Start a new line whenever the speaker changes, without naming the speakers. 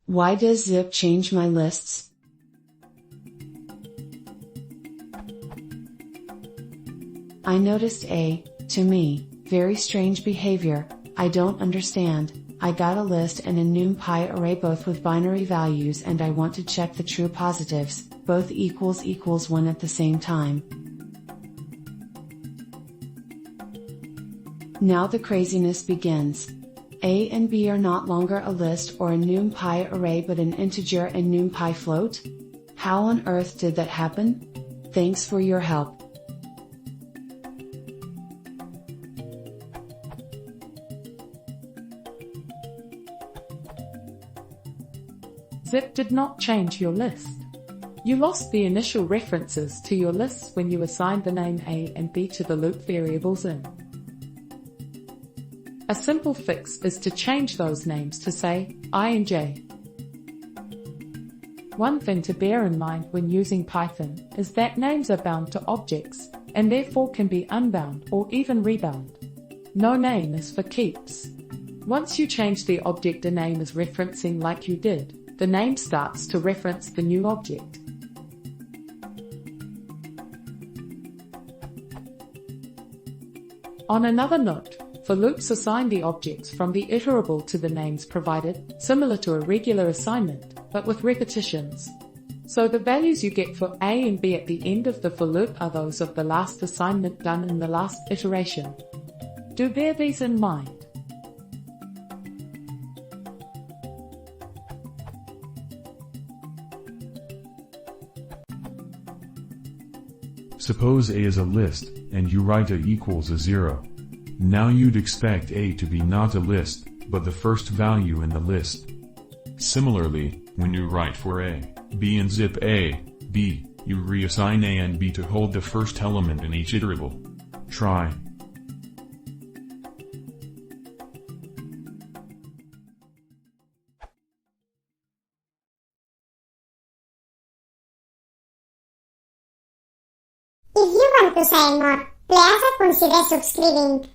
Why does zip change my lists? I noticed to me, very strange behavior. I don't understand. I got a list and a NumPy array both with binary values and I want to check the true positives, both equals 1 at the same time. Now the craziness begins. A and B are not longer a list or a NumPy array but an integer and NumPy float? How on earth did that happen? Thanks for your help.
Zip did not change your list. You lost the initial references to your lists when you assigned the name A and B to the loop variables in. A simple fix is to change those names to say, I and J. One thing to bear in mind when using Python is that names are bound to objects, and therefore can be unbound or even rebound. No name is for keeps. Once you change the object a name is referencing like you did, the name starts to reference the new object. On another note, for loops assign the objects from the iterable to the names provided, similar to a regular assignment, but with repetitions. So the values you get for A and B at the end of the for loop are those of the last assignment done in the last iteration. Do bear these in mind.
Suppose A is a list, and you write A equals a 0. Now you'd expect A to be not a list, but the first value in the list. Similarly, when you write for A, B and zip A, B, you reassign A and B to hold the first element in each iterable. Try.
If you want to say more, please consider subscribing.